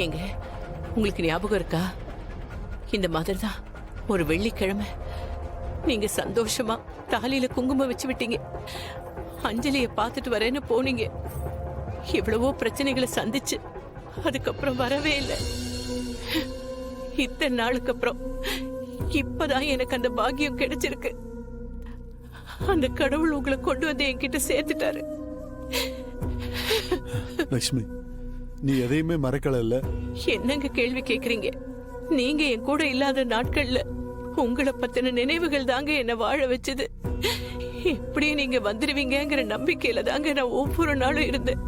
ஏங்க, உங்களுக்கு ஞாபகம் இருக்கா? இந்த மாதிரி தான் ஒரு வெள்ளிக்கிழமை நீங்க சந்தோஷமா தாலியில குங்குமம் வச்சு விட்டீங்க. அஞ்சலிய பார்த்துட்டு வரேன்னு போனீங்க. எவ்வளவோ பிரச்சனைகளை சந்திச்சு அதுக்கப்புறம் வரவே இல்லை. இத்தனை நாளுக்கு அப்புறம் இப்பதான் எனக்கு அந்த பாக்கியம் கிடைச்சிருக்கு. அந்த கடவுள் உங்களை கொண்டு வந்து என்கிட்ட சேர்த்துட்டாரு. லட்சுமி, நீ எதையுமே மறக்கல. என்னங்க கேள்வி கேக்குறீங்க? நீங்க என் கூட இல்லாத நாட்கள்ல உங்களை பத்தின நினைவுகள் தாங்க என்ன வாழ வச்சது. எப்படியும் நீங்க வந்துருவீங்கிற நம்பிக்கையில தாங்க நான் ஒவ்வொரு நாளும் இருந்தேன்.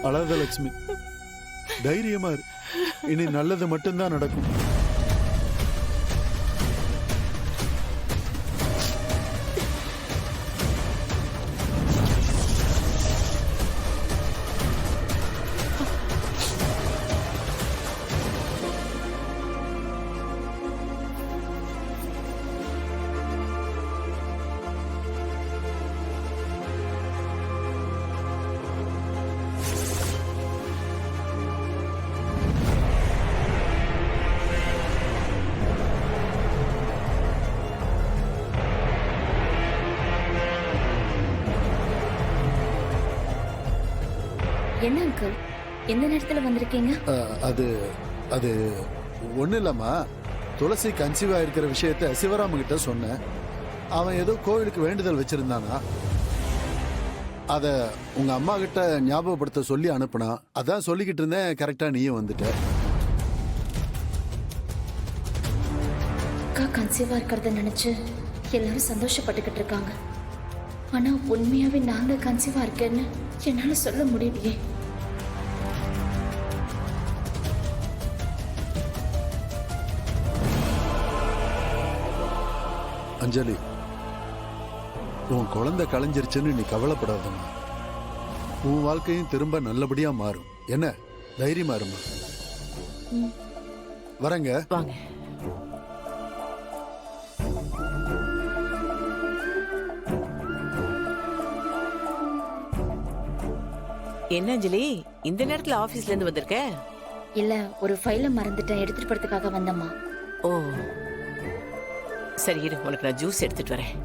அழாத லட்சுமி, தைரியமா இரு. இனி நல்லது மட்டும்தான் நடக்கும். என்ன அங்கிள், எந்த நேரத்துல வந்திருக்கீங்க? அது அது ஒண்ணு இல்லம்மா, துளசி கன்சீவ் ஆயிருக்கிற விஷயத்த சிவராம கிட்ட சொன்னேன். அவன் ஏதோ கோவிலுக்கு வேண்டுதல் வச்சிருந்தானா, அத உங்க அம்மா கிட்ட ஞாபகப்படுத்த சொல்லி அனுப்புனா. அதான் சொல்லிக்கிட்டு இருந்தேன். கரெக்டா நீயும் வந்துட்ட. அக்கா கன்சீவா இருக்கிறத நினைச்சு எல்லாரும் சந்தோஷப்பட்டுக்கிட்டு இருக்காங்க. ஆனா உண்மையாவே நாங்க கன்சீவா இருக்கேன்னு என்னால சொல்ல முடியலையே. அஞ்சலி, உன் குழந்தை கலைஞ்சிருச்சுன்னு நீ கவலைப்படாதம்மா. உன் வாழ்க்கையும் திரும்ப நல்லபடியா மாறும். என்ன, தைரியமா இருமா. வரங்க. வாங்க. என்ன அஞ்சலி, இந்த நேரத்துல ஆபீஸ்ல இருந்து வந்திருக்க? இல்ல, ஒரு ஃபைல மறந்துட்டேன், எடுத்துட்டு போறதுக்காக வந்தம்மா. ஓ சரி, இரு, உனக்கு நான் ஜூஸ் எடுத்துட்டு வரேன்.